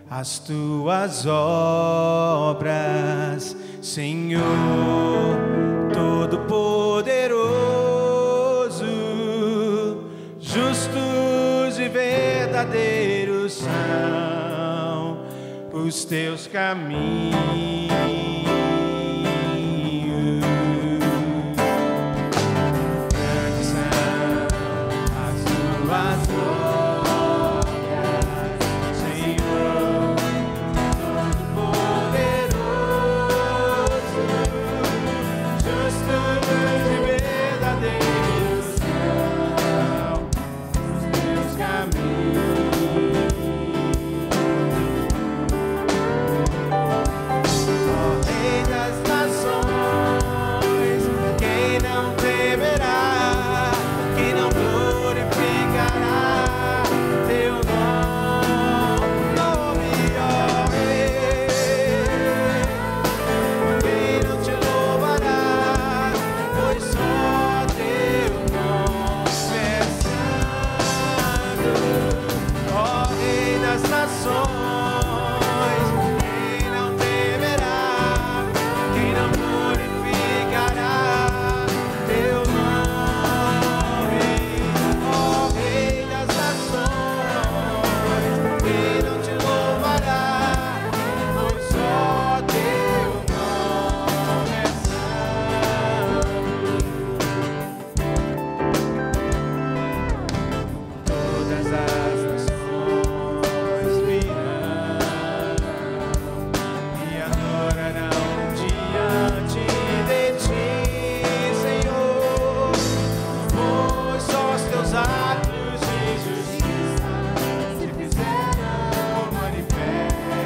as tuas obras, Senhor Todo-Poderoso. Justos e verdadeiros são os teus caminhos. Grandes são as tuas obras, Senhor Todo-Poderoso. Justos e verdadeiros são os teus caminhos. Ó Rei das nações, quem não temerá, quem não glorificará teu nome, ó Rei? Quem não te louvará, pois só teu nome é santo. Ó Rei das nações, quem não temerá, quem não glorificará teu nome. Ó Rei das nações, quem não te louvará, pois só teu nome é santo. Todas as nações virão e adorarão diante de ti, Senhor, pois só os teus atos de justiça se fizeram manifestos.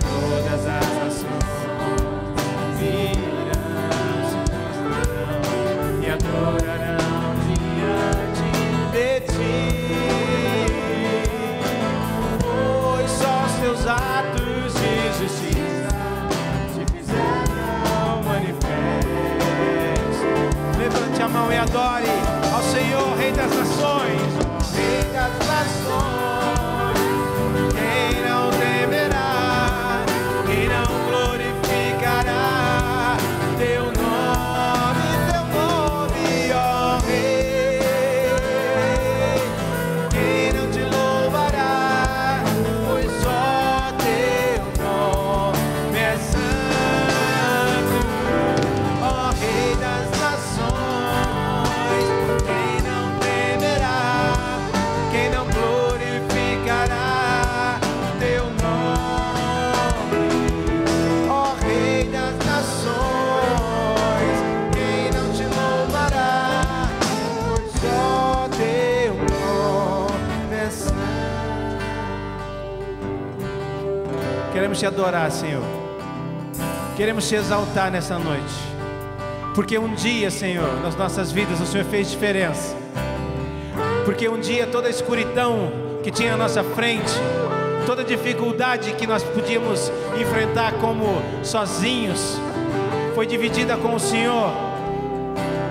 Todas as nações virão, se prostrarão e adorarão diante de ti, pois só os teus atos de justiça se fizeram manifestos. Levante a mão e adore ao Senhor, Rei das nações. Ó Rei das nações, quem não temerá, quem não glorificará teu nome, ó Rei? Quem não te louvará, pois só teu nome é santo. Ó Rei das nações, quem não temerá, quem não glorificará teu nome. Ó Rei das nações, quem não te louvará, pois só teu nome é santo. Queremos te adorar, Senhor. Queremos te exaltar nessa noite, porque um dia, Senhor, nas nossas vidas o Senhor fez diferença. Porque um dia toda a escuridão que tinha à nossa frente, toda a dificuldade que nós podíamos enfrentar como sozinhos, foi dividida com o Senhor,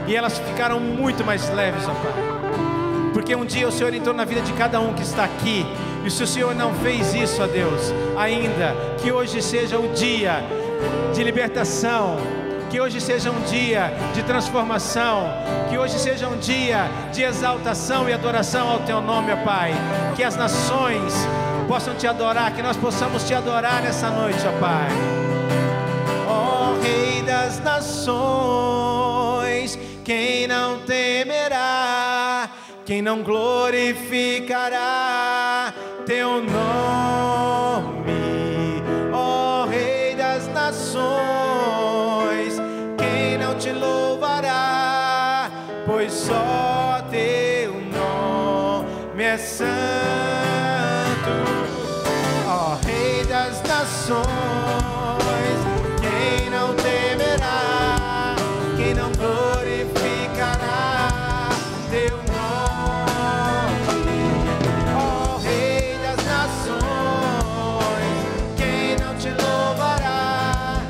e elas ficaram muito mais leves, ó Pai. Porque um dia o Senhor entrou na vida de cada um que está aqui, e se o Senhor não fez isso, ó Deus, ainda que hoje seja o dia de libertação, que hoje seja um dia de transformação, que hoje seja um dia de exaltação e adoração ao teu nome, ó Pai. Que as nações possam te adorar, que nós possamos te adorar nessa noite, ó Pai. Ó Rei das nações, quem não temerá, quem não glorificará teu nome. Ó Rei das nações, quem não te louvará, pois só teu nome é santo. Ó Rei das nações, quem não temerá, quem não glorificará teu nome. Ó Rei das nações, quem não te louvará,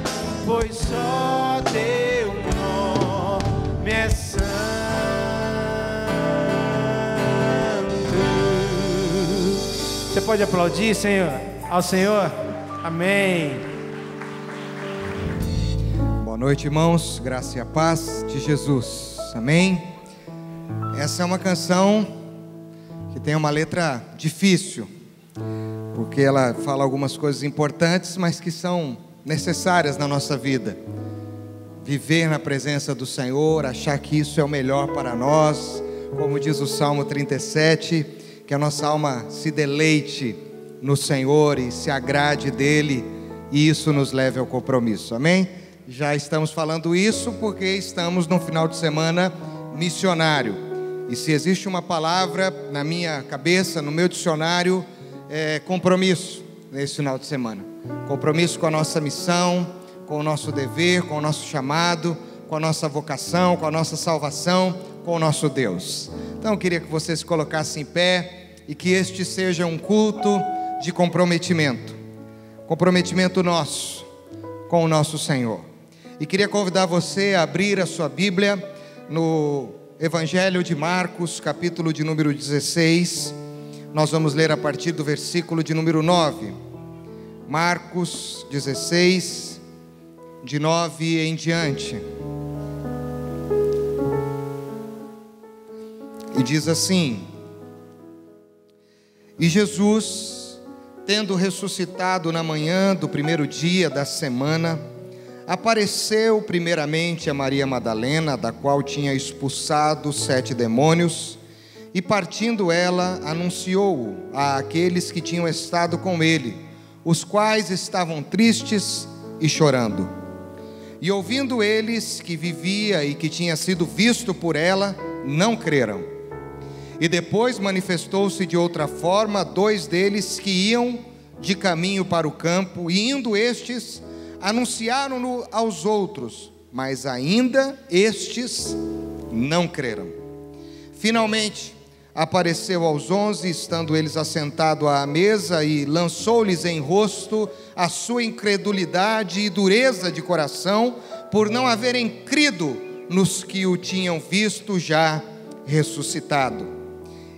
pois só teu nome é santo. Você pode aplaudir, Senhor, ao Senhor? Amém. Boa noite, irmãos. Graça e a paz de Jesus. Amém. Essa é uma canção que tem uma letra difícil, porque ela fala algumas coisas importantes, mas que são necessárias na nossa vida. Viver na presença do Senhor, achar que isso é o melhor para nós, como diz o Salmo 37, que a nossa alma se deleite no Senhor e se agrade dEle, e isso nos leve ao compromisso, amém? Já estamos falando isso porque estamos no final de semana missionário, e se existe uma palavra na minha cabeça, no meu dicionário, é compromisso nesse final de semana. Compromisso com a nossa missão, com o nosso dever, com o nosso chamado, com a nossa vocação, com a nossa salvação, com o nosso Deus. Então eu queria que você se colocasse em pé e que este seja um culto de comprometimento. Comprometimento nosso com o nosso Senhor. E queria convidar você a abrir a sua Bíblia no Evangelho de Marcos, capítulo de número 16. Nós vamos ler a partir do versículo de número 9. Marcos 16, de 9 em diante. E diz assim: E Jesus, tendo ressuscitado na manhã do primeiro dia da semana, apareceu primeiramente a Maria Madalena, da qual tinha expulsado 7 demônios, e partindo ela, anunciou-o a aqueles que tinham estado com ele, os quais estavam tristes e chorando. E ouvindo eles que vivia e que tinha sido visto por ela, não creram. E depois manifestou-se de outra forma 2 deles que iam de caminho para o campo, e indo estes, anunciaram-no aos outros, mas ainda estes não creram. Finalmente apareceu aos 11, estando eles assentados à mesa, e lançou-lhes em rosto a sua incredulidade e dureza de coração, por não haverem crido nos que o tinham visto já ressuscitado.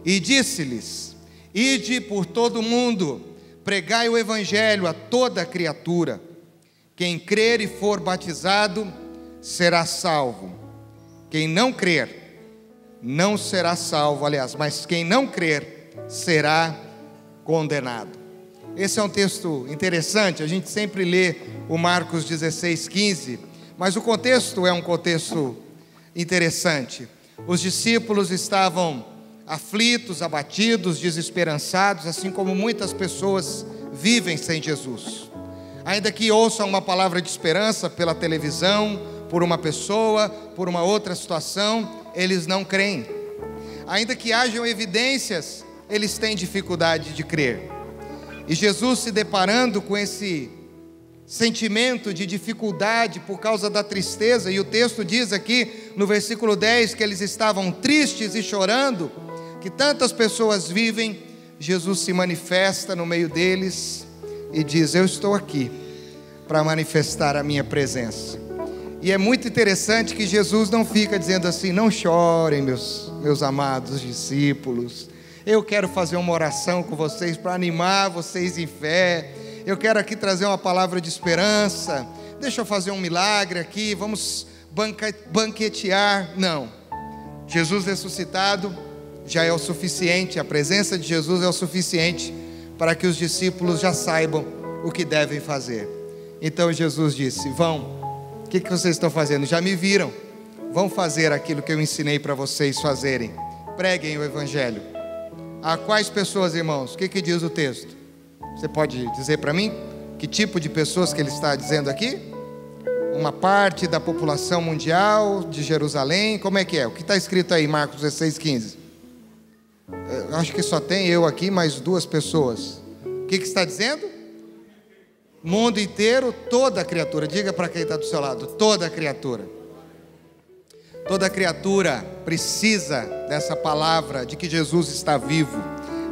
E disse-lhes: Ide por todo o mundo, pregai o evangelho a toda criatura. Quem crer e for batizado será salvo. Quem não crer não será salvo, aliás, mas quem não crer será condenado. Esse é um texto interessante. A gente sempre lê o Marcos 16:15, mas o contexto é um contexto interessante. Os discípulos estavam aflitos, abatidos, desesperançados, assim como muitas pessoas vivem sem Jesus. Ainda que ouçam uma palavra de esperança pela televisão, por uma pessoa, por uma outra situação, eles não creem. Ainda que hajam evidências, eles têm dificuldade de crer. E Jesus, se deparando com esse sentimento de dificuldade por causa da tristeza, e o texto diz aqui no versículo 10 que eles estavam tristes e chorando, que tantas pessoas vivem, Jesus se manifesta no meio deles e diz: eu estou aqui para manifestar a minha presença. E é muito interessante que Jesus não fica dizendo assim: não chorem, meus amados discípulos, eu quero fazer uma oração com vocês para animar vocês em fé, eu quero aqui trazer uma palavra de esperança, deixa eu fazer um milagre aqui, vamos banquetear. Não, Jesus ressuscitado já é o suficiente, a presença de Jesus é o suficiente para que os discípulos já saibam o que devem fazer. Então Jesus disse: vão, o que vocês estão fazendo? Já me viram, vão fazer aquilo que eu ensinei para vocês fazerem, preguem o evangelho. A quais pessoas, irmãos? O que diz o texto? Você pode dizer para mim que tipo de pessoas que ele está dizendo aqui? Uma parte da população mundial de Jerusalém? Como é que é? O que está escrito aí, Marcos 16:15? Eu acho que só tem eu aqui, mais 2 pessoas. O que está dizendo? Mundo inteiro, toda criatura. Diga para quem está do seu lado: toda criatura. Toda criatura precisa dessa palavra de que Jesus está vivo,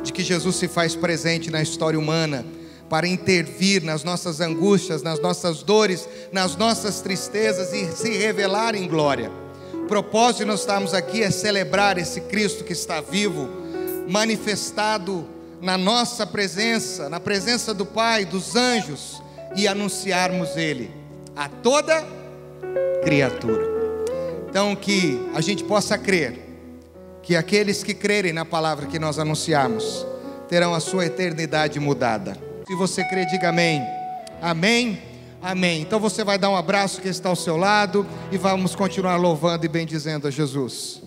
de que Jesus se faz presente na história humana, para intervir nas nossas angústias, nas nossas dores, nas nossas tristezas e se revelar em glória. O propósito de nós estarmos aqui é celebrar esse Cristo que está vivo, manifestado na nossa presença, na presença do Pai, dos anjos, e anunciarmos Ele a toda criatura. Então, que a gente possa crer que aqueles que crerem na palavra que nós anunciamos terão a sua eternidade mudada. Se você crê, diga amém. Amém, amém. Então você vai dar um abraço que está ao seu lado e vamos continuar louvando e bendizendo a Jesus.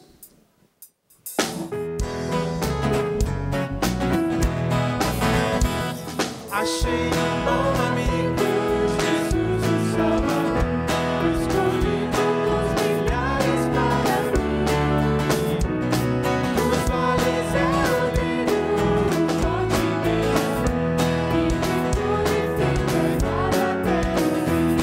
Achei um bom amigo, Jesus o Salvador, escolhido dos milhares para mim. Dos vales é o lírio, forte Deus, e purifica até o fim.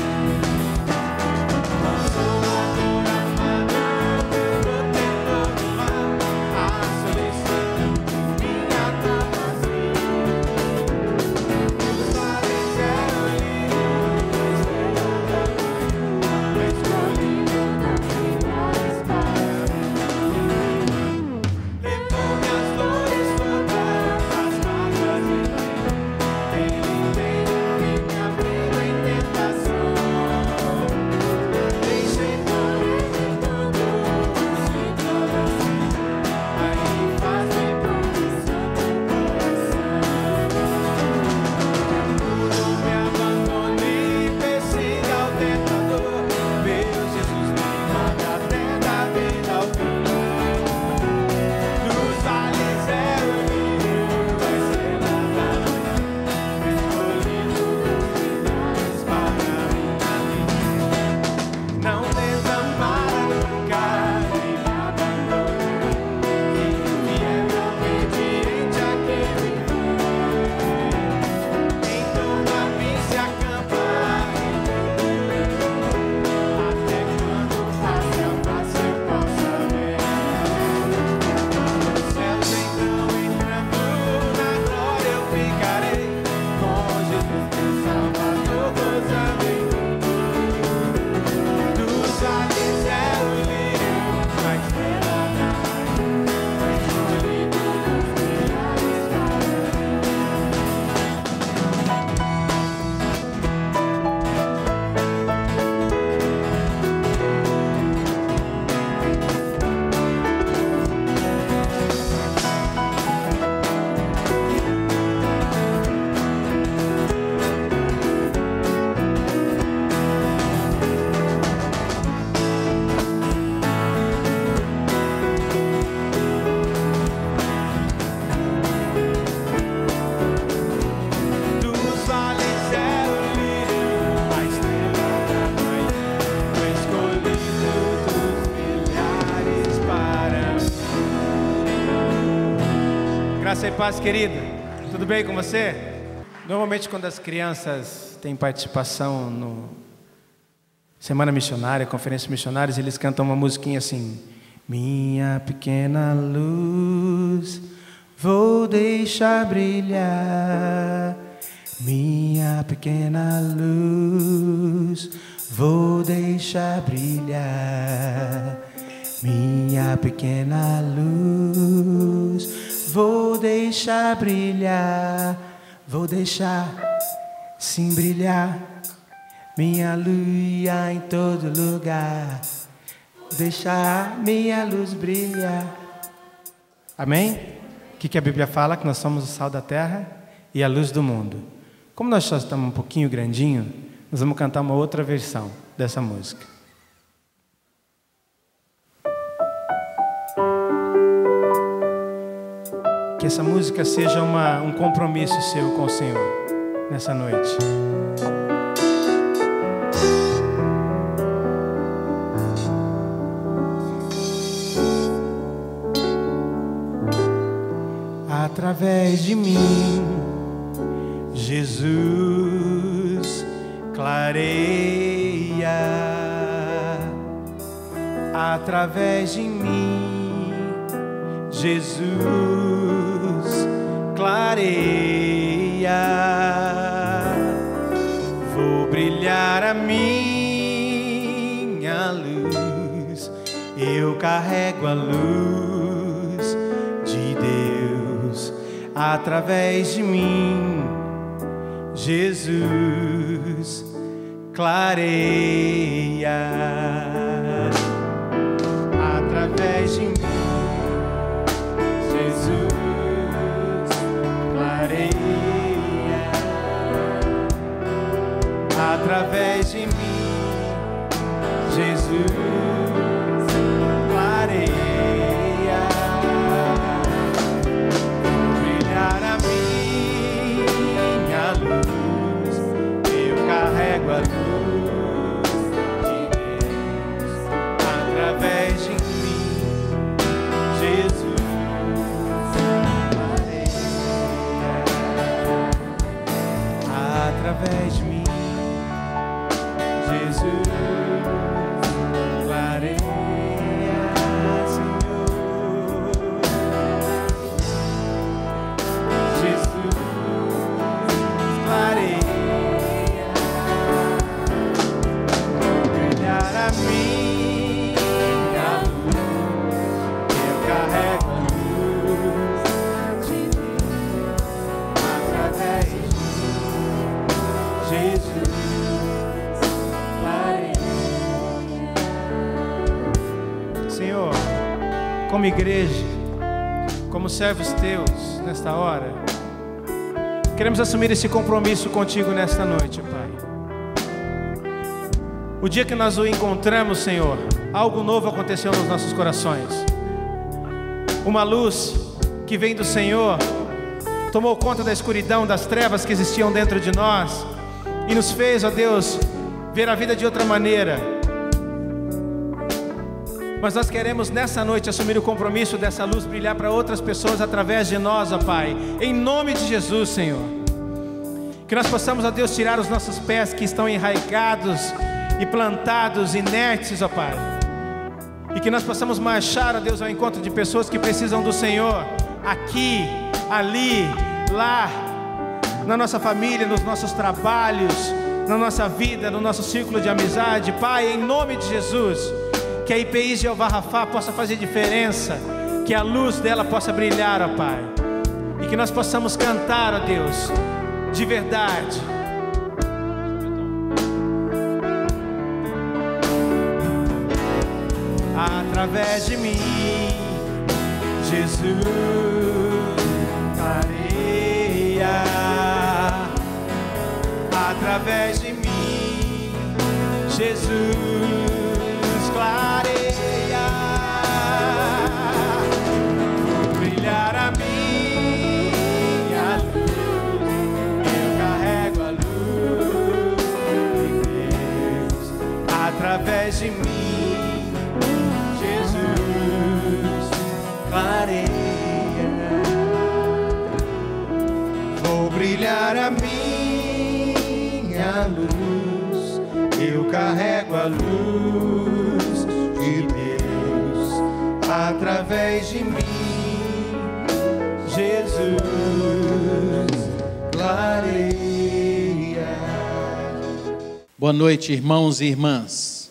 Consolador amado, protetor do mar, a solicito minha dama. Graça e paz, querida. Tudo bem com você? Normalmente quando as crianças têm participação no Semana Missionária, Conferência Missionários, eles cantam uma musiquinha assim: minha pequena luz, vou deixar brilhar. Minha pequena luz, vou deixar brilhar. Minha pequena luz, vou deixar brilhar, vou deixar sim brilhar, minha luz em todo lugar, deixar minha luz brilhar. Amém? O que a Bíblia fala? Que nós somos o sal da terra e a luz do mundo. Como nós só estamos um pouquinho grandinho, nós vamos cantar uma outra versão dessa música. Que essa música seja um compromisso seu com o Senhor nessa noite. Através de mim, Jesus clareia. Através de mim, Jesus clareia. Vou brilhar a minha luz, eu carrego a luz de Deus através de mim, Jesus clareia, através de mim, Jesus clareia, através de mim, Jesus clareia, brilhar a minha luz, eu carrego a luz de Deus, através de mim, Jesus clareia, através de mim, Jesus clareia, Senhor, Jesus clareia, brilhar a minha luz, eu carrego a luz de Deus, através de mim, Jesus. Senhor, como igreja, como servos teus nesta hora, queremos assumir esse compromisso contigo nesta noite, Pai. O dia que nós o encontramos, Senhor, algo novo aconteceu nos nossos corações. Uma luz que vem do Senhor tomou conta da escuridão, das trevas que existiam dentro de nós e nos fez, ó Deus, ver a vida de outra maneira. Mas nós queremos nessa noite assumir o compromisso dessa luz brilhar para outras pessoas através de nós, ó Pai, em nome de Jesus, Senhor. Que nós possamos, ó Deus, tirar os nossos pés que estão enraigados e plantados, inertes, ó Pai. E que nós possamos marchar, ó Deus, ao encontro de pessoas que precisam do Senhor, aqui, ali, lá, na nossa família, nos nossos trabalhos, na nossa vida, no nosso círculo de amizade. Pai, em nome de Jesus, que a IPI Jeová Rafá possa fazer diferença, que a luz dela possa brilhar, ó Pai, e que nós possamos cantar, ó Deus, de verdade. Através de mim, Jesus clareia, através de mim, Jesus clareia, brilhar a minha luz, eu carrego a luz de Deus, através de mim, Jesus clareia, vou brilhar a minha luz, eu carrego a luz de Deus, através de mim, Jesus clareia. Boa noite, irmãos e irmãs.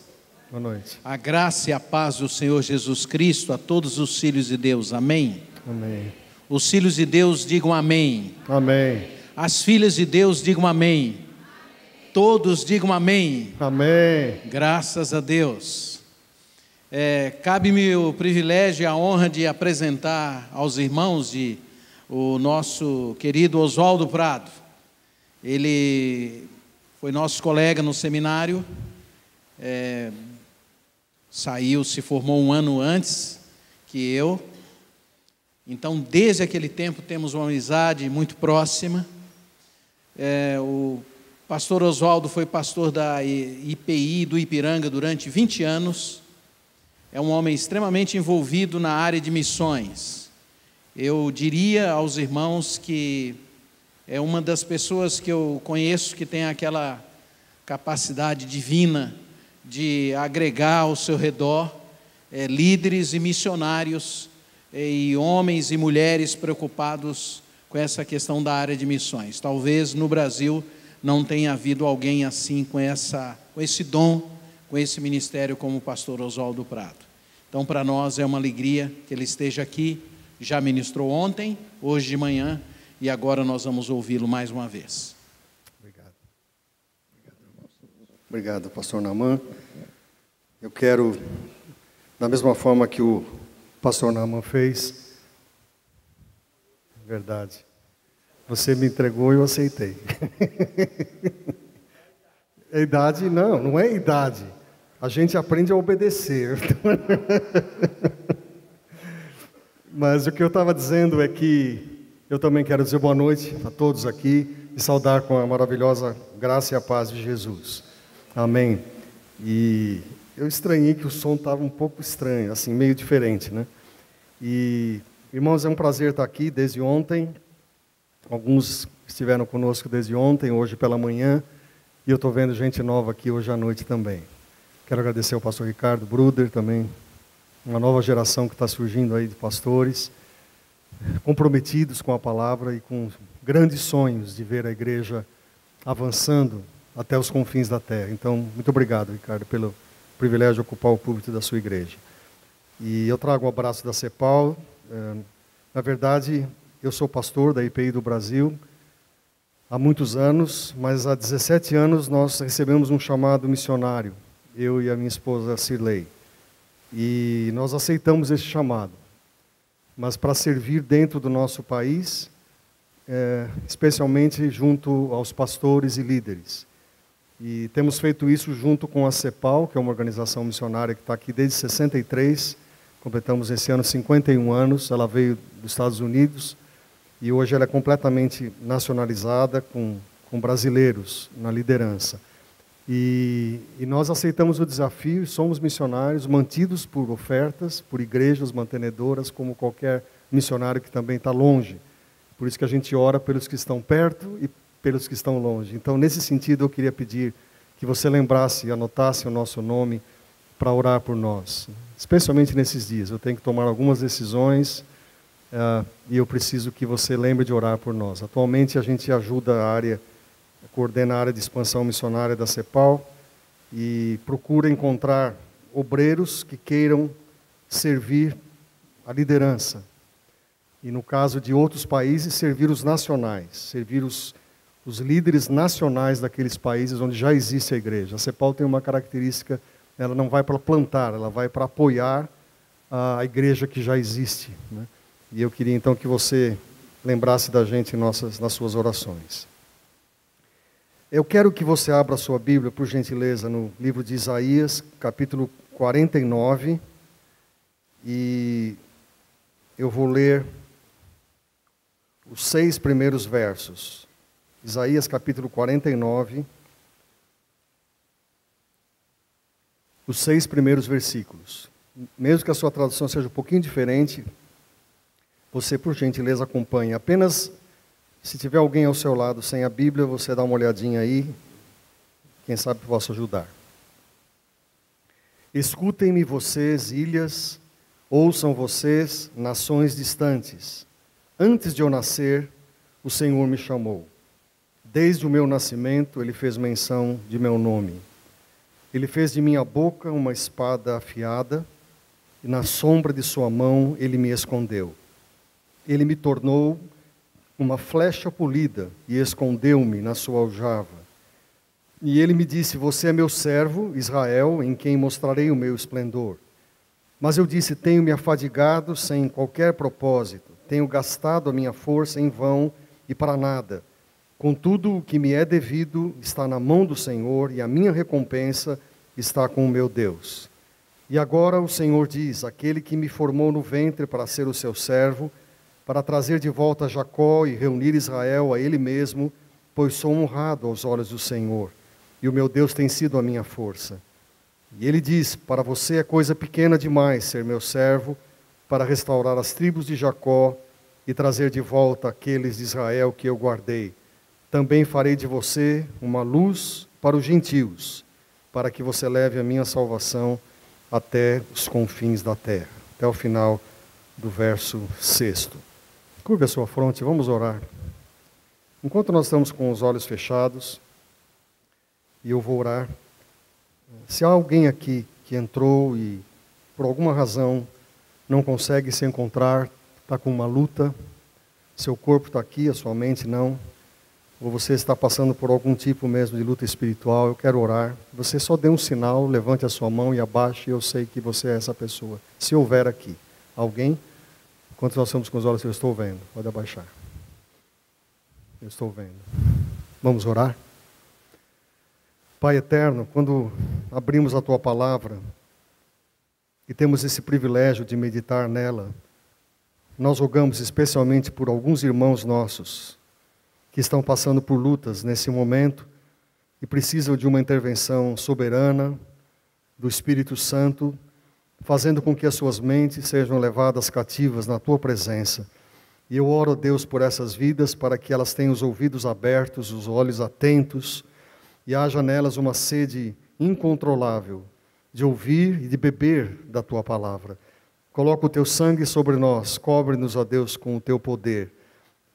Boa noite. A graça e a paz do Senhor Jesus Cristo a todos os filhos de Deus. Amém? Amém. Os filhos de Deus digam amém. Amém. As filhas de Deus digam amém. Todos digam amém. Amém. Graças a Deus. Cabe-me o privilégio e a honra de apresentar aos irmãos o nosso querido Oswaldo Prado. Ele foi nosso colega no seminário, se formou um ano antes que eu. Então, desde aquele tempo, temos uma amizade muito próxima. O pastor Oswaldo foi pastor da IPI do Ipiranga durante 20 anos. É um homem extremamente envolvido na área de missões. Eu diria aos irmãos que é uma das pessoas que eu conheço que tem aquela capacidade divina de agregar ao seu redor líderes e missionários e homens e mulheres preocupados com essa questão da área de missões. Talvez no Brasil não tenha havido alguém assim com esse dom, com esse ministério como o pastor Oswaldo Prado. Então, para nós é uma alegria que ele esteja aqui. Já ministrou ontem, hoje de manhã e agora nós vamos ouvi-lo mais uma vez. Obrigado. Obrigado, pastor Naaman. Eu quero, da mesma forma que o pastor Naaman fez, verdade, você me entregou e eu aceitei. É idade? Não, não é idade. A gente aprende a obedecer. Mas o que eu estava dizendo é que eu também quero dizer boa noite a todos aqui e saudar com a maravilhosa graça e a paz de Jesus. Amém. E eu estranhei que o som estava um pouco estranho, assim, meio diferente, né? E, irmãos, é um prazer estar aqui desde ontem. Alguns estiveram conosco desde ontem, hoje pela manhã. E eu estou vendo gente nova aqui hoje à noite também. Quero agradecer ao pastor Ricardo Bruder também, uma nova geração que está surgindo aí de pastores, comprometidos com a palavra e com grandes sonhos de ver a igreja avançando até os confins da terra. Então, muito obrigado, Ricardo, pelo privilégio de ocupar o púlpito da sua igreja. E eu trago um abraço da CEPAL. Na verdade, eu sou pastor da IPI do Brasil há muitos anos, mas há 17 anos nós recebemos um chamado missionário, eu e a minha esposa Cirlei. E nós aceitamos esse chamado, mas para servir dentro do nosso país, especialmente junto aos pastores e líderes. E temos feito isso junto com a CEPAL, que é uma organização missionária que está aqui desde 63, completamos esse ano 51 anos, ela veio dos Estados Unidos, e hoje ela é completamente nacionalizada com brasileiros na liderança. E nós aceitamos o desafio e somos missionários mantidos por ofertas, por igrejas mantenedoras, como qualquer missionário que também está longe. Por isso que a gente ora pelos que estão perto e pelos que estão longe. Então, nesse sentido, eu queria pedir que você lembrasse e anotasse o nosso nome para orar por nós. Especialmente nesses dias. Eu tenho que tomar algumas decisões e eu preciso que você lembre de orar por nós. Atualmente, a gente ajuda coordena a área de expansão missionária da CEPAL e procura encontrar obreiros que queiram servir a liderança. E no caso de outros países, servir os nacionais, servir os líderes nacionais daqueles países onde já existe a igreja. A CEPAL tem uma característica, ela não vai para plantar, ela vai para apoiar a igreja que já existe, né? E eu queria então que você lembrasse da gente nas suas orações. Eu quero que você abra a sua Bíblia, por gentileza, no livro de Isaías, capítulo 49, e eu vou ler os 6 primeiros versos. Isaías, capítulo 49, os 6 primeiros versículos. Mesmo que a sua tradução seja um pouquinho diferente, você, por gentileza, acompanhe. Apenas, se tiver alguém ao seu lado sem a Bíblia, você dá uma olhadinha aí, quem sabe posso ajudar. Escutem-me vocês, ilhas, ouçam vocês, nações distantes. Antes de eu nascer, o Senhor me chamou. Desde o meu nascimento, Ele fez menção de meu nome. Ele fez de minha boca uma espada afiada, e na sombra de sua mão Ele me escondeu. Ele me tornou uma flecha polida e escondeu-me na sua aljava. E Ele me disse, você é meu servo, Israel, em quem mostrarei o meu esplendor. Mas eu disse, tenho me afadigado sem qualquer propósito, tenho gastado a minha força em vão e para nada. Contudo, o que me é devido está na mão do Senhor, e a minha recompensa está com o meu Deus. E agora o Senhor diz, aquele que me formou no ventre para ser o seu servo, para trazer de volta Jacó e reunir Israel a Ele mesmo, pois sou honrado aos olhos do Senhor, e o meu Deus tem sido a minha força. E Ele diz, para você é coisa pequena demais ser meu servo, para restaurar as tribos de Jacó e trazer de volta aqueles de Israel que eu guardei. Também farei de você uma luz para os gentios, para que você leve a minha salvação até os confins da terra. Até o final do verso 6. Curve a sua fronte, vamos orar. Enquanto nós estamos com os olhos fechados, e eu vou orar, se há alguém aqui que entrou e por alguma razão não consegue se encontrar, está com uma luta, Seu corpo está aqui, a sua mente não. Ou você está passando por algum tipo mesmo de luta espiritual, eu quero orar. Você só dê um sinal, levante a sua mão e abaixe, e eu sei que você é essa pessoa. Se houver aqui alguém, enquanto nós estamos com os olhos, eu estou vendo. Pode abaixar. Eu estou vendo. Vamos orar? Pai eterno, quando abrimos a Tua palavra e temos esse privilégio de meditar nela, nós rogamos especialmente por alguns irmãos nossos que estão passando por lutas nesse momento e precisam de uma intervenção soberana do Espírito Santo, fazendo com que as suas mentes sejam levadas cativas na Tua presença. E eu oro, Deus, por essas vidas, para que elas tenham os ouvidos abertos, os olhos atentos, e haja nelas uma sede incontrolável de ouvir e de beber da Tua palavra. Coloca o Teu sangue sobre nós, cobre-nos, ó Deus, com o Teu poder.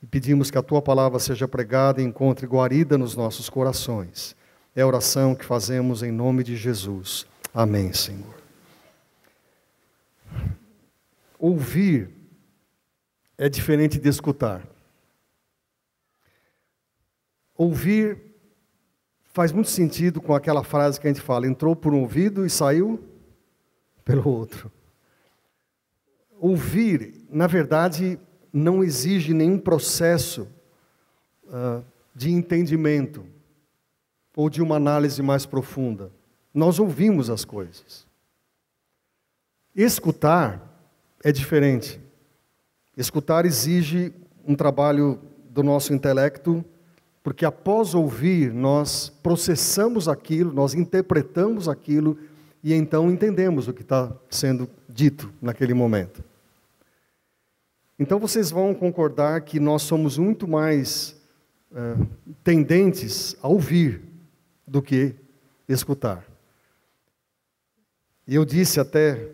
E pedimos que a Tua palavra seja pregada e encontre guarida nos nossos corações. É a oração que fazemos em nome de Jesus. Amém, Senhor. Ouvir é diferente de escutar. Ouvir faz muito sentido com aquela frase que a gente fala, entrou por um ouvido e saiu pelo outro. Ouvir, na verdade, não exige nenhum processo de entendimento ou de uma análise mais profunda. Nós ouvimos as coisas. Escutar é diferente. Escutar exige um trabalho do nosso intelecto, porque após ouvir, nós processamos aquilo, nós interpretamos aquilo e então entendemos o que está sendo dito naquele momento. Então vocês vão concordar que nós somos muito mais tendentes a ouvir do que escutar. E eu disse até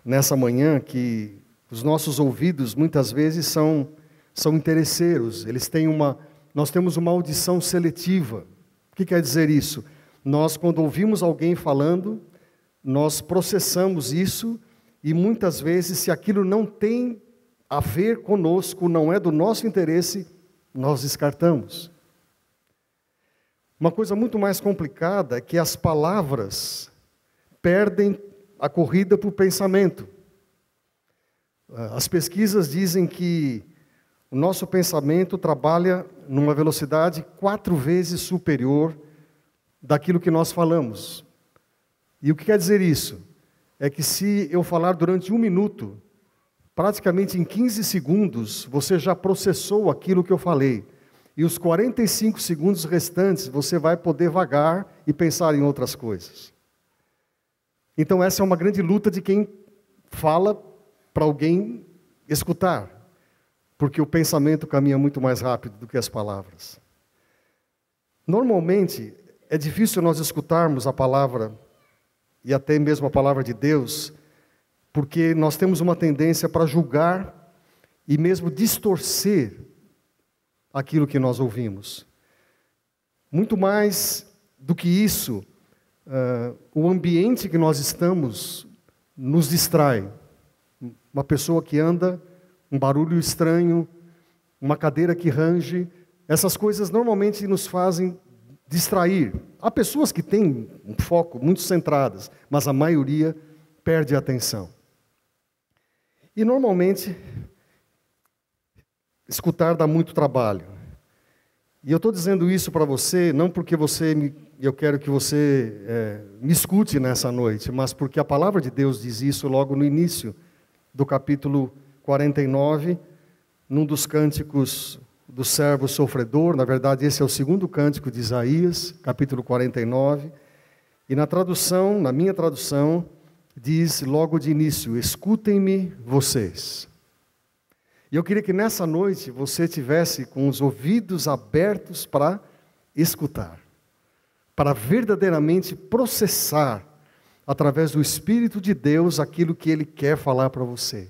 nessa manhã que os nossos ouvidos muitas vezes são interesseiros, nós temos uma audição seletiva. O que quer dizer isso? Nós, quando ouvimos alguém falando, nós processamos isso e muitas vezes, se aquilo não tem a ver conosco, não é do nosso interesse, nós descartamos. Uma coisa muito mais complicada é que as palavras perdem a corrida para o pensamento. As pesquisas dizem que o nosso pensamento trabalha numa velocidade 4 vezes superior daquilo que nós falamos. E o que quer dizer isso? É que se eu falar durante 1 minuto, praticamente em 15 segundos, você já processou aquilo que eu falei. E os 45 segundos restantes, você vai poder vagar e pensar em outras coisas. Então essa é uma grande luta de quem fala para alguém escutar. Porque o pensamento caminha muito mais rápido do que as palavras. Normalmente, é difícil nós escutarmos a palavra, e até mesmo a palavra de Deus, porque nós temos uma tendência para julgar e mesmo distorcer aquilo que nós ouvimos. Muito mais do que isso, o ambiente que nós estamos nos distrai. Uma pessoa que anda, um barulho estranho, uma cadeira que range, essas coisas normalmente nos fazem distrair. Há pessoas que têm um foco muito centradas, mas a maioria perde a atenção. E normalmente, escutar dá muito trabalho. E eu estou dizendo isso para você, não porque eu quero que você me escute nessa noite, mas porque a palavra de Deus diz isso logo no início do capítulo 49, num dos cânticos do servo sofredor. Na verdade, esse é o 2º cântico de Isaías, capítulo 49. E na tradução, na minha tradução, diz logo de início: escutem-me vocês. E eu queria que nessa noite você tivesse com os ouvidos abertos para escutar, para verdadeiramente processar, através do Espírito de Deus, aquilo que Ele quer falar para você.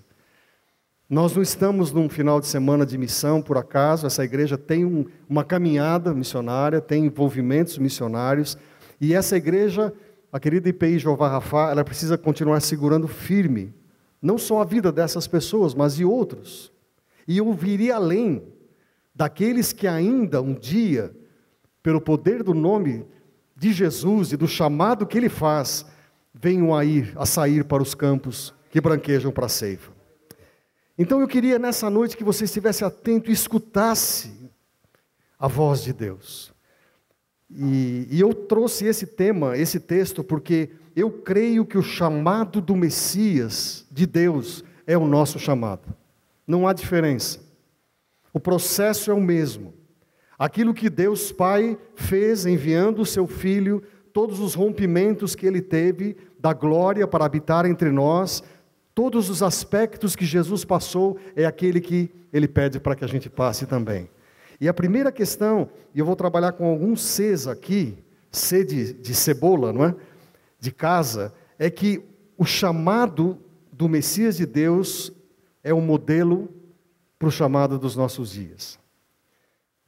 Nós não estamos num final de semana de missão, por acaso. Essa igreja tem uma caminhada missionária, tem envolvimentos missionários, e essa igreja, a querida IPI Jeová Rafá, ela precisa continuar segurando firme, não só a vida dessas pessoas, mas de outros. E eu viria além daqueles que ainda um dia, pelo poder do nome de Jesus e do chamado que Ele faz, venham a sair para os campos que branquejam para a ceifa. Então eu queria nessa noite que você estivesse atento e escutasse a voz de Deus. E eu trouxe esse tema, esse texto, porque eu creio que o chamado do Messias, de Deus, é o nosso chamado. Não há diferença. O processo é o mesmo. Aquilo que Deus Pai fez enviando o seu Filho, todos os rompimentos que Ele teve, da glória para habitar entre nós, todos os aspectos que Jesus passou, é aquele que Ele pede para que a gente passe também. E a primeira questão, e eu vou trabalhar com alguns Cs aqui, C de cebola, não é? De casa, é que o chamado do Messias de Deus é o modelo para o chamado dos nossos dias.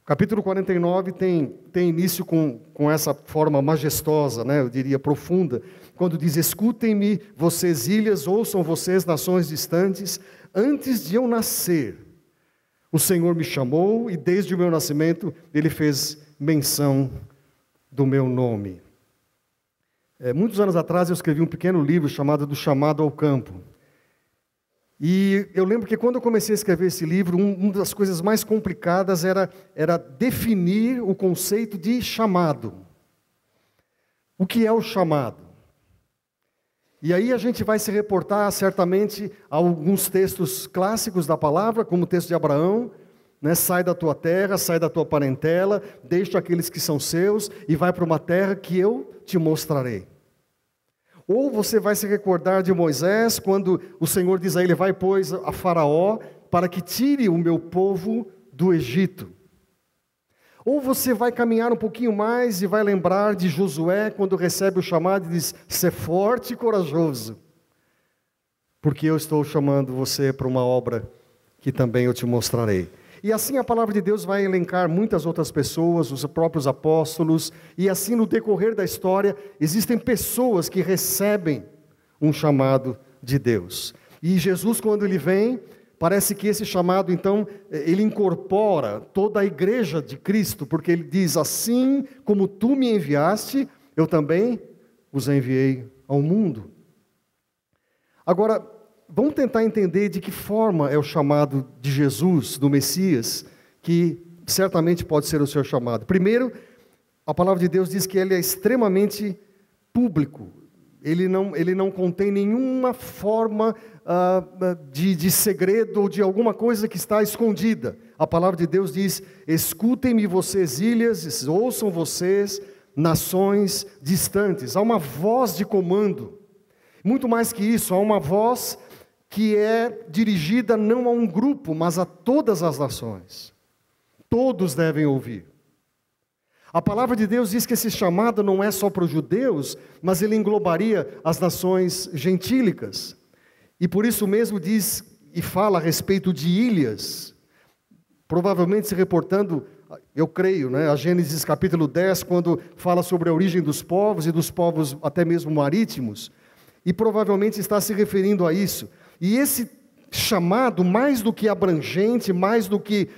O capítulo 49 tem início com essa forma majestosa, né? Eu diria profunda, quando diz: escutem-me, vocês ilhas, ouçam vocês, nações distantes, antes de eu nascer, o Senhor me chamou, e desde o meu nascimento Ele fez menção do meu nome. Muitos anos atrás eu escrevi um pequeno livro chamado Do Chamado ao Campo. E eu lembro que quando eu comecei a escrever esse livro, uma das coisas mais complicadas era definir o conceito de chamado. O que é o chamado? E aí a gente vai se reportar certamente a alguns textos clássicos da palavra, como o texto de Abraão, né? Sai da tua terra, sai da tua parentela, deixa aqueles que são seus e vai para uma terra que eu te mostrarei. Ou você vai se recordar de Moisés, quando o Senhor diz a ele: vai, pois, a Faraó, para que tire o meu povo do Egito. Ou você vai caminhar um pouquinho mais e vai lembrar de Josué, quando recebe o chamado e diz: ser forte e corajoso, porque eu estou chamando você para uma obra que também eu te mostrarei. E assim a palavra de Deus vai elencar muitas outras pessoas, os próprios apóstolos, e assim no decorrer da história, existem pessoas que recebem um chamado de Deus. E Jesus, quando Ele vem, parece que esse chamado, então, Ele incorpora toda a igreja de Cristo, porque Ele diz: assim como tu me enviaste, eu também os enviei ao mundo. Agora, vamos tentar entender de que forma é o chamado de Jesus, do Messias, que certamente pode ser o seu chamado. Primeiro, a palavra de Deus diz que ele é extremamente público. Ele não contém nenhuma forma de segredo ou de alguma coisa que está escondida. A palavra de Deus diz: escutem-me vocês ilhas, ouçam vocês nações distantes. Há uma voz de comando. Muito mais que isso, há uma voz que é dirigida não a um grupo, mas a todas as nações. Todos devem ouvir. A palavra de Deus diz que esse chamado não é só para os judeus, mas ele englobaria as nações gentílicas. E por isso mesmo diz e fala a respeito de ilhas, provavelmente se reportando, eu creio, né, a Gênesis capítulo 10, quando fala sobre a origem dos povos e dos povos até mesmo marítimos, e provavelmente está se referindo a isso. E esse chamado, mais do que abrangente, mais do que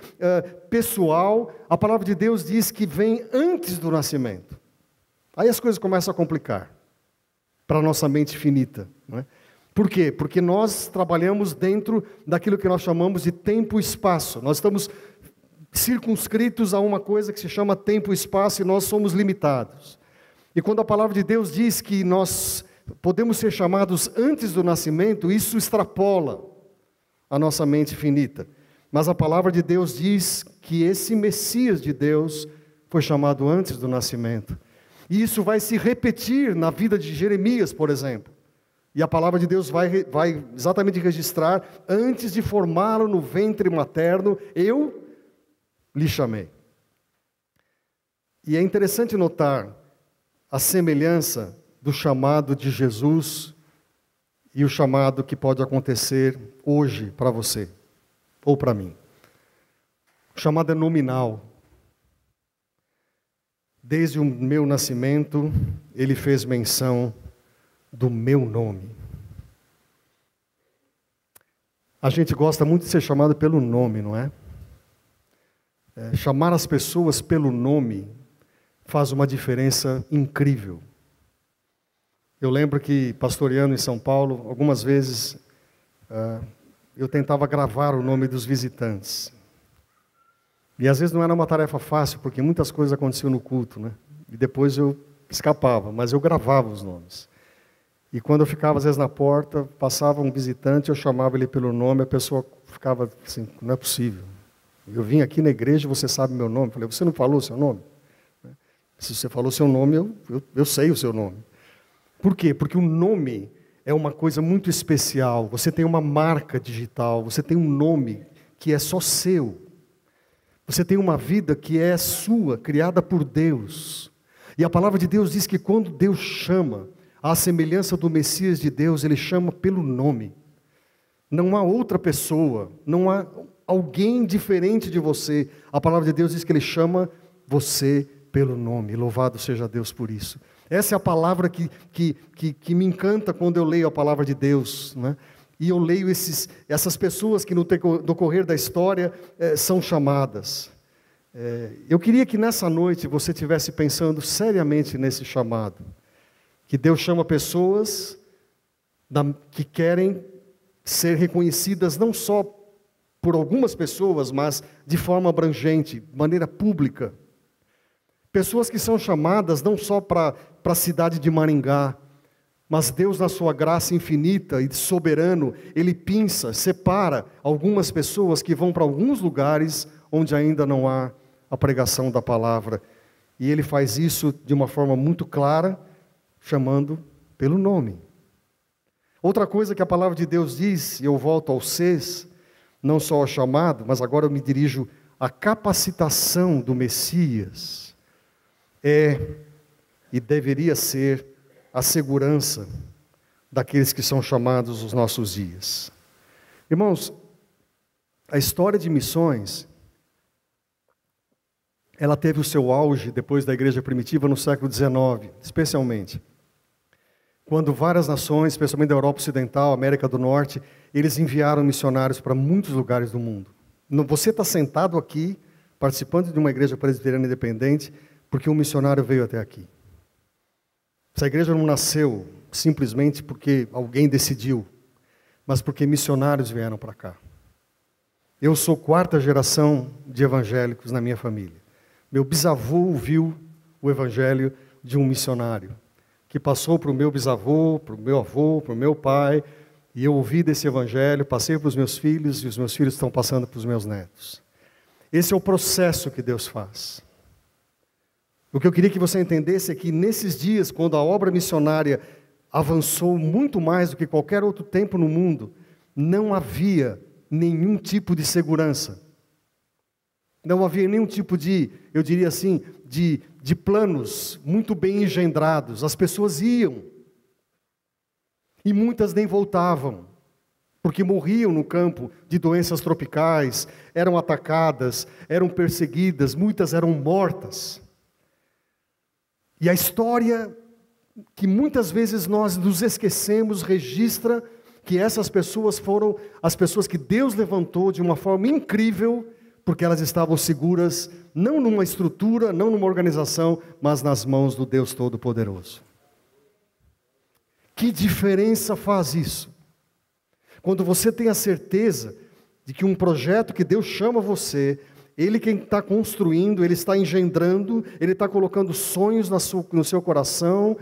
pessoal, a palavra de Deus diz que vem antes do nascimento. Aí as coisas começam a complicar, para a nossa mente finita, não é? Por quê? Porque nós trabalhamos dentro daquilo que nós chamamos de tempo e espaço. Nós estamos circunscritos a uma coisa que se chama tempo e espaço, e nós somos limitados. E quando a palavra de Deus diz que nós podemos ser chamados antes do nascimento, isso extrapola a nossa mente finita. Mas a palavra de Deus diz que esse Messias de Deus foi chamado antes do nascimento. E isso vai se repetir na vida de Jeremias, por exemplo. E a palavra de Deus vai exatamente registrar: antes de formá-lo no ventre materno, eu lhe chamei. E é interessante notar a semelhança do chamado de Jesus e o chamado que pode acontecer hoje para você, ou para mim. O chamado é nominal. Desde o meu nascimento, Ele fez menção do meu nome. A gente gosta muito de ser chamado pelo nome, não é? Chamar as pessoas pelo nome faz uma diferença incrível. Eu lembro que, pastoreando em São Paulo, algumas vezes eu tentava gravar o nome dos visitantes. E às vezes não era uma tarefa fácil, porque muitas coisas aconteciam no culto, né? E depois eu escapava, mas eu gravava os nomes. E quando eu ficava, às vezes, na porta, passava um visitante, eu chamava ele pelo nome, a pessoa ficava assim, não é possível. Eu vim aqui na igreja e você sabe meu nome. Eu falei, você não falou o seu nome? Se você falou o seu nome, eu sei o seu nome. Por quê? Porque o nome é uma coisa muito especial. Você tem uma marca digital, você tem um nome que é só seu. Você tem uma vida que é sua, criada por Deus. E a palavra de Deus diz que quando Deus chama, à semelhança do Messias de Deus, Ele chama pelo nome. Não há outra pessoa, não há alguém diferente de você. A palavra de Deus diz que Ele chama você pelo nome. Louvado seja Deus por isso. Essa é a palavra que me encanta quando eu leio a palavra de Deus, né? E eu leio essas pessoas que no decorrer da história são chamadas. Eu queria que nessa noite você estivesse pensando seriamente nesse chamado. Que Deus chama pessoas que querem ser reconhecidas não só por algumas pessoas, mas de forma abrangente, de maneira pública. Pessoas que são chamadas não só para a cidade de Maringá, mas Deus, na sua graça infinita e soberano, Ele pinça, separa algumas pessoas que vão para alguns lugares onde ainda não há a pregação da palavra. E Ele faz isso de uma forma muito clara, chamando pelo nome. Outra coisa que a palavra de Deus diz, e eu volto ao SES, não só ao chamado, mas agora eu me dirijo à capacitação do Messias, e deveria ser a segurança daqueles que são chamados nos nossos dias. Irmãos, a história de missões, ela teve o seu auge depois da igreja primitiva no século XIX, especialmente. Quando várias nações, especialmente da Europa Ocidental, América do Norte, eles enviaram missionários para muitos lugares do mundo. Você está sentado aqui, participando de uma igreja presbiteriana independente, porque um missionário veio até aqui. Essa igreja não nasceu simplesmente porque alguém decidiu, mas porque missionários vieram para cá. Eu sou 4ª geração de evangélicos na minha família. Meu bisavô ouviu o evangelho de um missionário, que passou para o meu bisavô, para o meu avô, para o meu pai, e eu ouvi desse evangelho, passei para os meus filhos, e os meus filhos estão passando para os meus netos. Esse é o processo que Deus faz. O que eu queria que você entendesse é que nesses dias, quando a obra missionária avançou muito mais do que qualquer outro tempo no mundo, não havia nenhum tipo de segurança. Não havia nenhum tipo de, eu diria assim, de planos muito bem engendrados. As pessoas iam. E muitas nem voltavam. Porque morriam no campo de doenças tropicais, eram atacadas, eram perseguidas, muitas eram mortas. E a história, que muitas vezes nós nos esquecemos, registra que essas pessoas foram as pessoas que Deus levantou de uma forma incrível, porque elas estavam seguras, não numa estrutura, não numa organização, mas nas mãos do Deus Todo-Poderoso. Que diferença faz isso? Quando você tem a certeza de que um projeto que Deus chama você, Ele quem está construindo, Ele está engendrando, Ele está colocando sonhos no seu coração,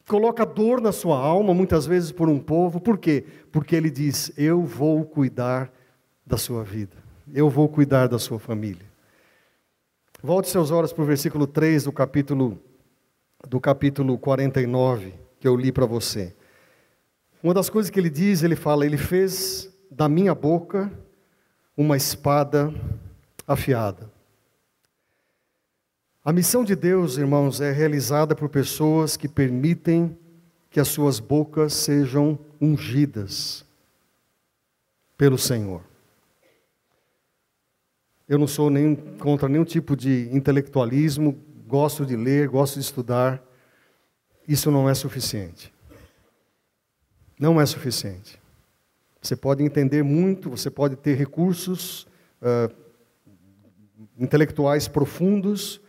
coloca dor na sua alma, muitas vezes por um povo. Por quê? Porque Ele diz, eu vou cuidar da sua vida, eu vou cuidar da sua família. Volte seus olhos para o versículo 3 do capítulo 49, que eu li para você. Uma das coisas que ele diz, ele fala, Ele fez da minha boca uma espada afiada. A missão de Deus, irmãos, é realizada por pessoas que permitem que as suas bocas sejam ungidas pelo Senhor. Eu não sou contra nenhum tipo de intelectualismo, gosto de ler, gosto de estudar. Isso não é suficiente. Não é suficiente. Você pode entender muito, você pode ter recursos intelectuais profundos,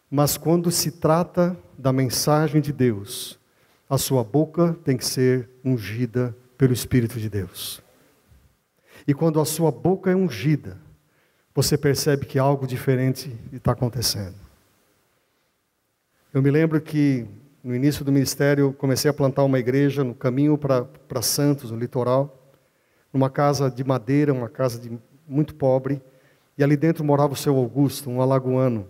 mas quando se trata da mensagem de Deus, a sua boca tem que ser ungida pelo Espírito de Deus. E quando a sua boca é ungida, você percebe que algo diferente está acontecendo. Eu me lembro que no início do ministério eu comecei a plantar uma igreja no caminho para Santos, no litoral, numa casa de madeira, uma casa muito pobre, e ali dentro morava o seu Augusto, um alagoano.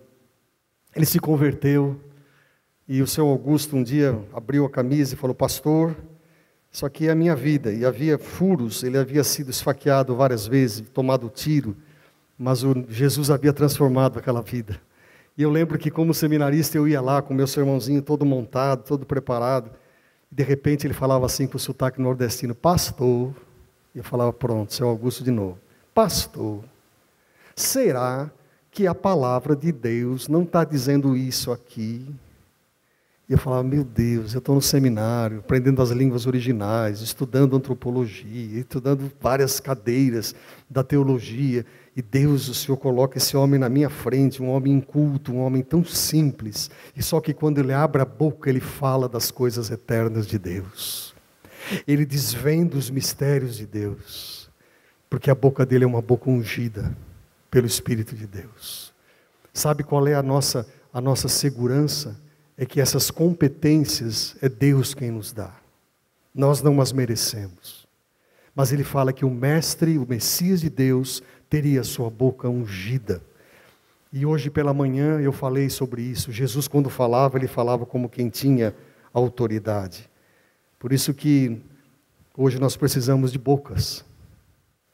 Ele se converteu, e o seu Augusto um dia abriu a camisa e falou: pastor, isso aqui é a minha vida. E havia furos, ele havia sido esfaqueado várias vezes, tomado tiro, mas Jesus havia transformado aquela vida. E eu lembro que como seminarista eu ia lá com meu sermãozinho todo montado, todo preparado, e de repente ele falava assim com o sotaque nordestino: pastor. E eu falava: pronto, seu Augusto de novo. Pastor, será que a palavra de Deus não está dizendo isso aqui? E eu falava: meu Deus, eu estou no seminário, aprendendo as línguas originais, estudando antropologia, estudando várias cadeiras da teologia, e Deus, o Senhor coloca esse homem na minha frente, um homem inculto, um homem tão simples, e só que quando ele abre a boca, ele fala das coisas eternas de Deus. Ele desvenda os mistérios de Deus, porque a boca dele é uma boca ungida pelo Espírito de Deus. Sabe qual é a nossa segurança? É que essas competências é Deus quem nos dá. Nós não as merecemos. Mas ele fala que o Mestre, o Messias de Deus, teria a sua boca ungida. E hoje pela manhã eu falei sobre isso. Jesus, quando falava, ele falava como quem tinha autoridade. Por isso que hoje nós precisamos de bocas,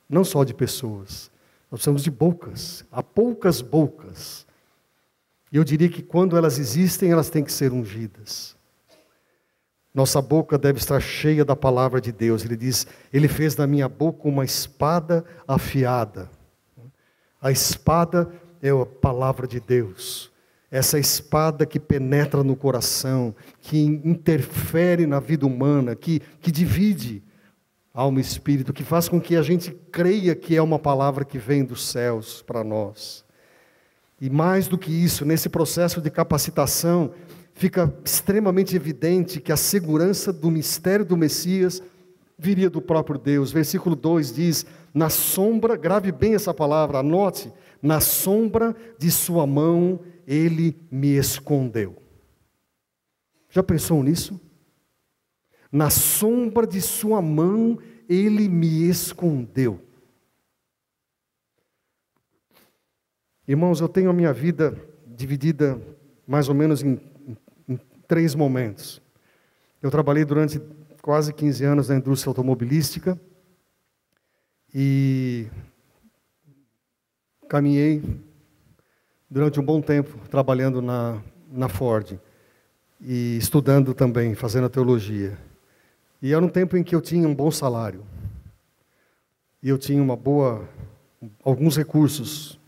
não só de pessoas, nós precisamos de bocas, há poucas bocas. E eu diria que quando elas existem, elas têm que ser ungidas. Nossa boca deve estar cheia da palavra de Deus. Ele diz: ele fez da minha boca uma espada afiada. A espada é a palavra de Deus. Essa espada que penetra no coração, que interfere na vida humana, que divide alma e espírito, que faz com que a gente creia que é uma palavra que vem dos céus para nós. E mais do que isso, nesse processo de capacitação, fica extremamente evidente que a segurança do mistério do Messias viria do próprio Deus. Versículo 2 diz: na sombra, grave bem essa palavra, anote, na sombra de sua mão ele me escondeu. Já pensou nisso? Na sombra de sua mão ele me escondeu. Irmãos, eu tenho a minha vida dividida mais ou menos em 3 momentos. Eu trabalhei durante quase 15 anos na indústria automobilística e caminhei durante um bom tempo trabalhando na Ford e estudando também, fazendo a teologia. E era um tempo em que eu tinha um bom salário e eu tinha alguns recursos.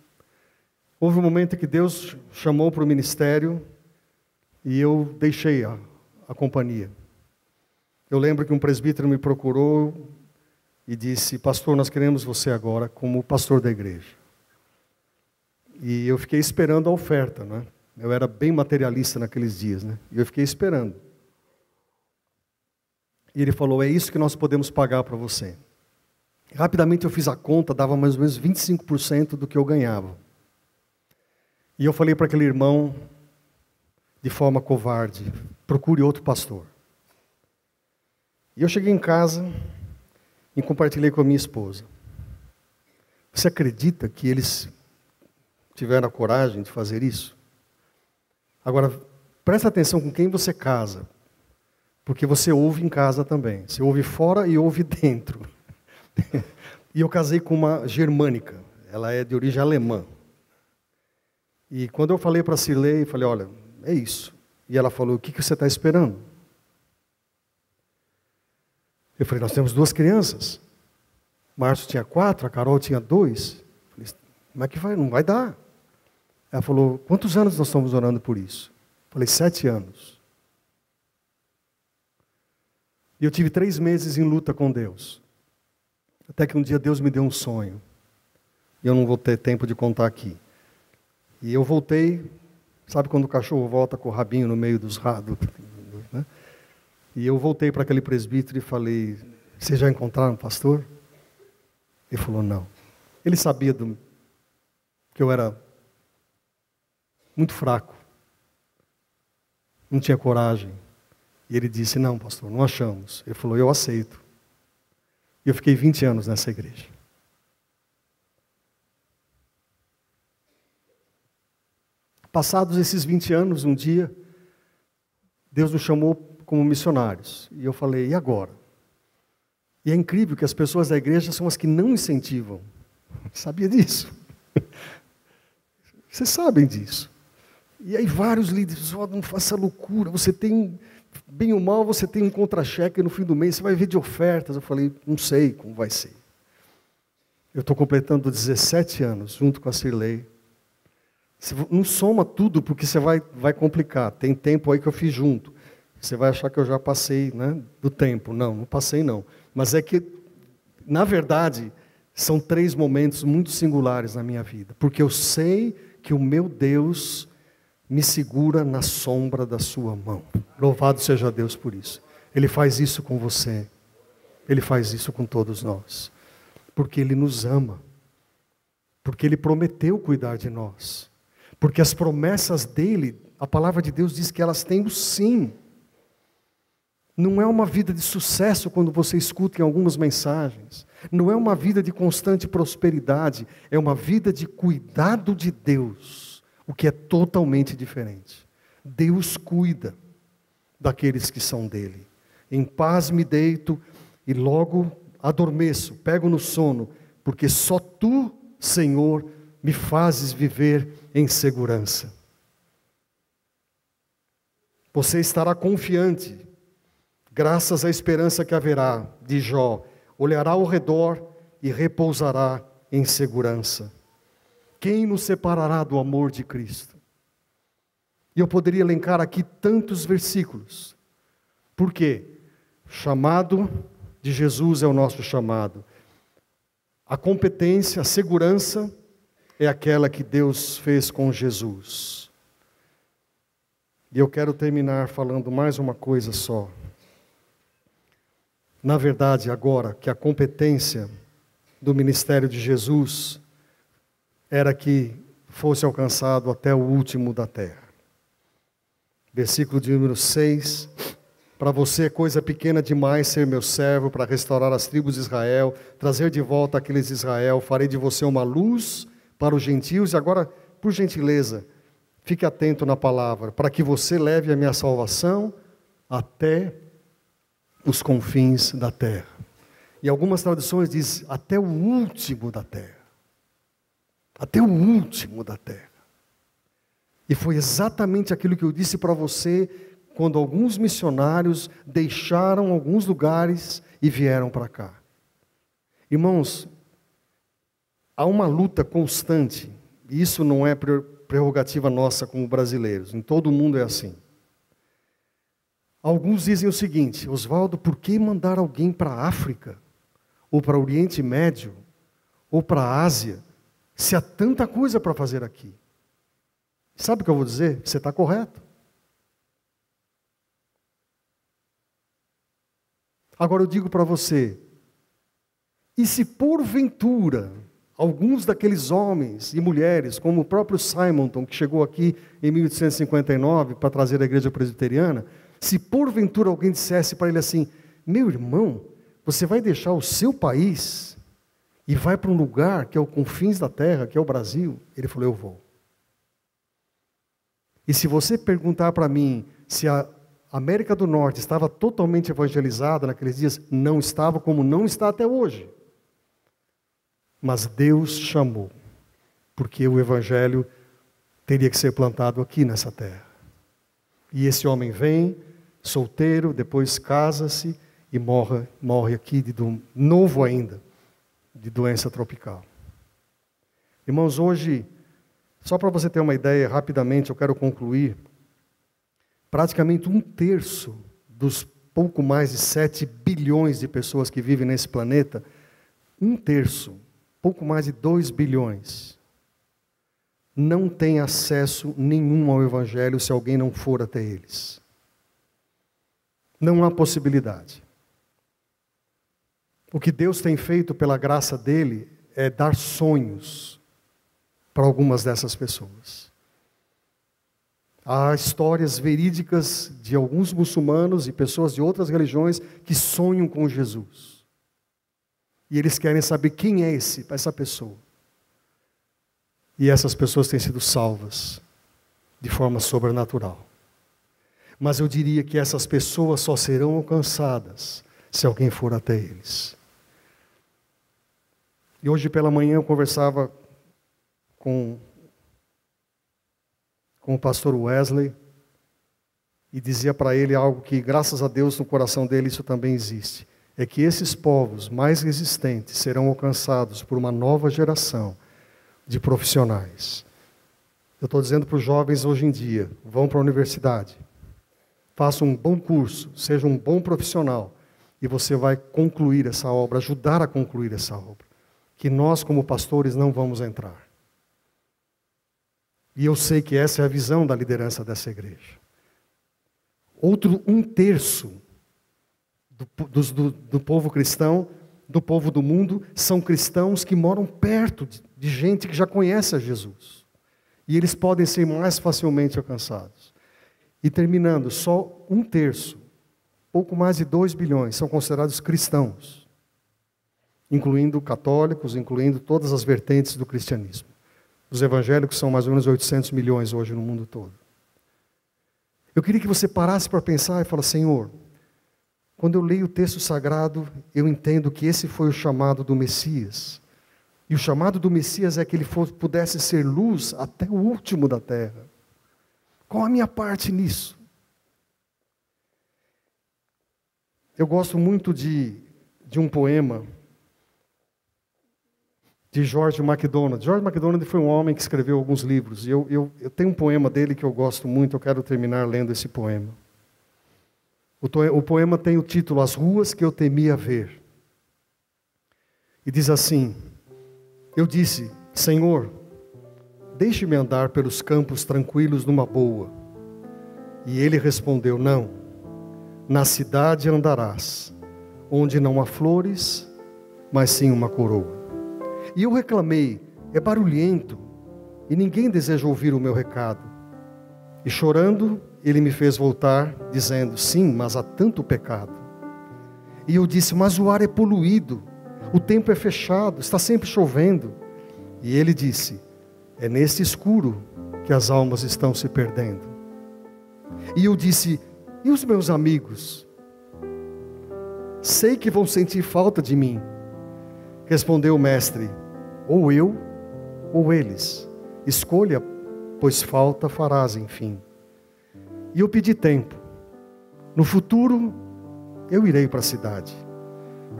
Houve um momento em que Deus chamou para o ministério e eu deixei a companhia. Eu lembro que um presbítero me procurou e disse: pastor, nós queremos você agora como pastor da igreja. E eu fiquei esperando a oferta, né? Eu era bem materialista naqueles dias, né? E eu fiquei esperando. E ele falou: é isso que nós podemos pagar para você. Rapidamente eu fiz a conta, dava mais ou menos 25% do que eu ganhava. E eu falei para aquele irmão, de forma covarde: procure outro pastor. E eu cheguei em casa e compartilhei com a minha esposa. Você acredita que eles tiveram a coragem de fazer isso? Agora, presta atenção com quem você casa, porque você ouve em casa também. Você ouve fora e ouve dentro. E eu casei com uma germânica, ela é de origem alemã. E quando eu falei para a Cirlei, eu falei: olha, é isso. E ela falou: o que você está esperando? Eu falei: nós temos 2 crianças. Márcio tinha 4, a Carol tinha 2. Eu falei: como é que vai? Não vai dar. Ela falou: quantos anos nós estamos orando por isso? Eu falei: 7 anos. E eu tive 3 meses em luta com Deus. Até que um dia Deus me deu um sonho. E eu não vou ter tempo de contar aqui. E eu voltei, sabe quando o cachorro volta com o rabinho no meio dos rados? Né? E eu voltei para aquele presbítero e falei, vocês já encontraram o pastor? Ele falou, não. Ele sabia que eu era muito fraco. Não tinha coragem. E ele disse, não, pastor, não achamos. Ele falou, eu aceito. E eu fiquei 20 anos nessa igreja. Passados esses 20 anos, um dia, Deus nos chamou como missionários. E eu falei, e agora? E é incrível que as pessoas da igreja são as que não incentivam. Sabia disso? Vocês sabem disso. E aí vários líderes, não faça loucura, você tem, bem ou mal, você tem um contra-cheque no fim do mês, você vai ver de ofertas. Eu falei, não sei como vai ser. Eu estou completando 17 anos, junto com a Cirlei. Você não soma tudo, porque você vai complicar. Tem tempo aí que eu fiz junto. Você vai achar que eu já passei, né, do tempo. Não passei não. Mas é que, na verdade, são 3 momentos muito singulares na minha vida. Porque eu sei que o meu Deus me segura na sombra da sua mão. Louvado seja Deus por isso. Ele faz isso com você. Ele faz isso com todos nós. Porque Ele nos ama. Porque Ele prometeu cuidar de nós. Porque as promessas dEle, a palavra de Deus diz que elas têm o sim. Não é uma vida de sucesso quando você escuta em algumas mensagens. Não é uma vida de constante prosperidade. É uma vida de cuidado de Deus. O que é totalmente diferente. Deus cuida daqueles que são dele. Em paz me deito e logo adormeço, pego no sono, porque só tu, Senhor, me fazes viver em segurança. Você estará confiante, graças à esperança que haverá, de Jó, olhará ao redor e repousará em segurança. Quem nos separará do amor de Cristo? E eu poderia elencar aqui tantos versículos. Por quê? Chamado de Jesus é o nosso chamado. A competência, a segurança é aquela que Deus fez com Jesus. E eu quero terminar falando mais uma coisa só. Na verdade, agora que a competência do ministério de Jesus era que fosse alcançado até o último da terra. Versículo de número 6. Para você é coisa pequena demais ser meu servo, para restaurar as tribos de Israel, trazer de volta aqueles de Israel, farei de você uma luz para os gentios. E agora, por gentileza, fique atento na palavra, para que você leve a minha salvação até os confins da terra. E algumas traduções dizem, até o último da terra. Até o último da terra. E foi exatamente aquilo que eu disse para você, quando alguns missionários deixaram alguns lugares e vieram para cá. Irmãos, há uma luta constante, e isso não é prerrogativa nossa como brasileiros, em todo o mundo é assim. Alguns dizem o seguinte, Oswaldo, por que mandar alguém para a África, ou para o Oriente Médio, ou para a Ásia, se há tanta coisa para fazer aqui? Sabe o que eu vou dizer? Você está correto. Agora eu digo para você, e se porventura, alguns daqueles homens e mulheres, como o próprio Simonton, que chegou aqui em 1859 para trazer a igreja presbiteriana, se porventura alguém dissesse para ele assim, meu irmão, você vai deixar o seu país e vai para um lugar que é o confins da terra, que é o Brasil? Ele falou, eu vou. E se você perguntar para mim se a América do Norte estava totalmente evangelizada naqueles dias, não estava, como não está até hoje. Mas Deus chamou, porque o evangelho teria que ser plantado aqui nessa terra. E esse homem vem, solteiro, depois casa-se e morre aqui, novo ainda, de doença tropical. Irmãos, hoje, só para você ter uma ideia, rapidamente, eu quero concluir, praticamente 1/3 dos pouco mais de 7 bilhões de pessoas que vivem nesse planeta, 1/3, pouco mais de 2 bilhões, não tem acesso nenhum ao Evangelho se alguém não for até eles. Não há possibilidade. O que Deus tem feito pela graça dele é dar sonhos para algumas dessas pessoas. Há histórias verídicas de alguns muçulmanos e pessoas de outras religiões que sonham com Jesus. E eles querem saber quem é essa pessoa. E essas pessoas têm sido salvas de forma sobrenatural. Mas eu diria que essas pessoas só serão alcançadas se alguém for até eles. E hoje pela manhã eu conversava com o pastor Wesley e dizia para ele algo que, graças a Deus, no coração dele isso também existe. É que esses povos mais resistentes serão alcançados por uma nova geração de profissionais. Eu estou dizendo para os jovens hoje em dia, vão para a universidade, façam um bom curso, seja um bom profissional, e você vai concluir essa obra, ajudar a concluir essa obra, que nós como pastores não vamos entrar. E eu sei que essa é a visão da liderança dessa igreja. Outro 1/3 do povo cristão, do povo do mundo, são cristãos que moram perto de gente que já conhece a Jesus. E eles podem ser mais facilmente alcançados. E terminando, só 1/3, pouco mais de 2 bilhões, são considerados cristãos, incluindo católicos, incluindo todas as vertentes do cristianismo. Os evangélicos são mais ou menos 800 milhões hoje no mundo todo. Eu queria que você parasse para pensar e falar, Senhor, quando eu leio o texto sagrado, eu entendo que esse foi o chamado do Messias. E o chamado do Messias é que ele pudesse ser luz até o último da terra. Qual a minha parte nisso? Eu gosto muito de um poema de George MacDonald. George MacDonald foi um homem que escreveu alguns livros. E eu tenho um poema dele que eu gosto muito, eu quero terminar lendo esse poema. O poema tem o título As Ruas que eu temia ver. E diz assim, eu disse, Senhor, deixe-me andar pelos campos tranquilos numa boa. E ele respondeu, não, na cidade andarás, onde não há flores, mas sim uma coroa. E eu reclamei, é barulhento, e ninguém deseja ouvir o meu recado. E chorando, ele me fez voltar, dizendo, sim, mas há tanto pecado. E eu disse, mas o ar é poluído, o tempo é fechado, está sempre chovendo. E ele disse, é nesse escuro que as almas estão se perdendo. E eu disse, e os meus amigos? Sei que vão sentir falta de mim. Respondeu o mestre, ou eu, ou eles. Escolha, pois falta farás, enfim. E eu pedi tempo. No futuro, eu irei para a cidade.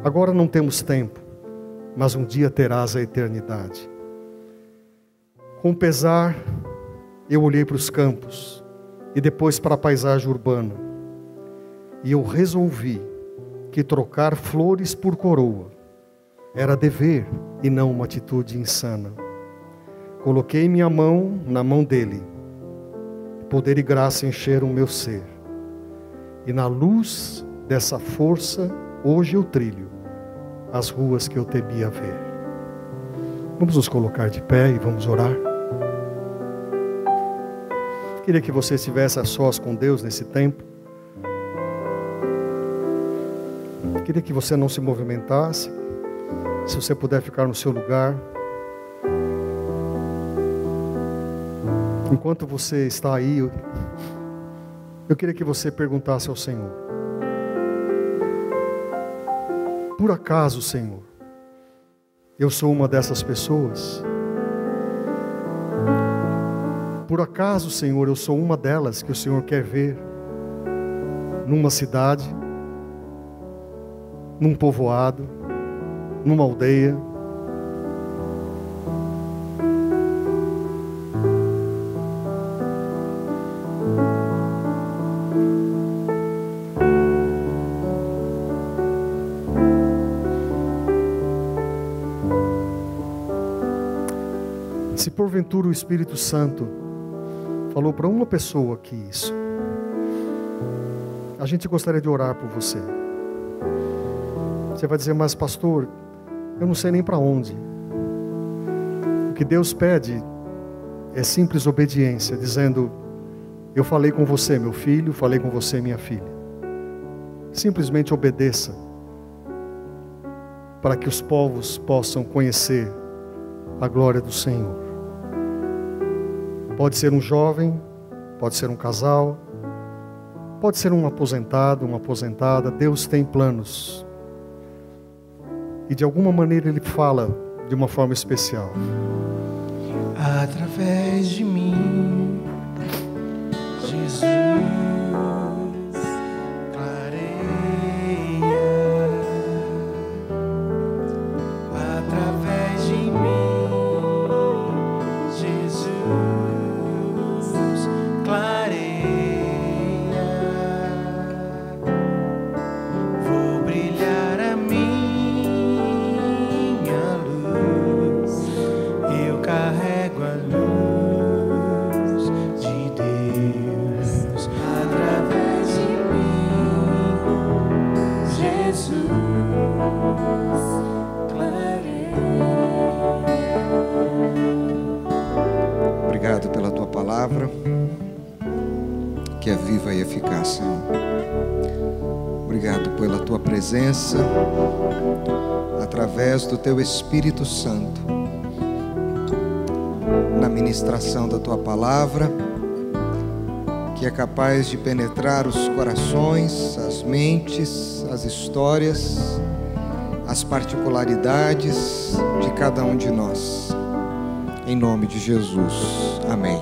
Agora não temos tempo, mas um dia terás a eternidade. Com pesar, eu olhei para os campos e depois para a paisagem urbana. E eu resolvi que trocar flores por coroa era dever e não uma atitude insana. Coloquei minha mão na mão dele. Poder e graça encheram o meu ser. E na luz dessa força, hoje eu trilho as ruas que eu temia ver. Vamos nos colocar de pé e vamos orar. Queria que você estivesse a sós com Deus nesse tempo. Queria que você não se movimentasse. Se você puder ficar no seu lugar. Enquanto você está aí, eu queria que você perguntasse ao Senhor. Por acaso, Senhor, eu sou uma dessas pessoas? Por acaso, Senhor, eu sou uma delas que o Senhor quer ver numa cidade, num povoado, numa aldeia? Se porventura o Espírito Santo falou para uma pessoa aqui isso, a gente gostaria de orar por você. Você vai dizer, mas pastor, eu não sei nem para onde. O que Deus pede é simples obediência, dizendo, eu falei com você, meu filho, falei com você, minha filha. Simplesmente obedeça, para que os povos possam conhecer a glória do Senhor. Pode ser um jovem, pode ser um casal, pode ser um aposentado, uma aposentada. Deus tem planos. E de alguma maneira Ele fala de uma forma especial. Através de mim, Jesus clareia. Através de mim, Jesus clareia. Vou brilhar a minha luz. Eu carrego a luz de Deus através de mim, Jesus clareia. Obrigado pela tua palavra, que é viva e eficaz, Senhor. Obrigado pela tua presença, através do teu Espírito Santo, na ministração da tua palavra, que é capaz de penetrar os corações, as mentes, as histórias, as particularidades de cada um de nós. Em nome de Jesus. Amém.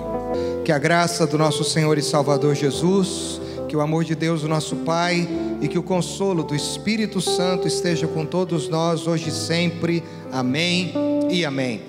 Que a graça do nosso Senhor e Salvador Jesus, que o amor de Deus, o nosso Pai, e que o consolo do Espírito Santo esteja com todos nós hoje e sempre. Amém e amém.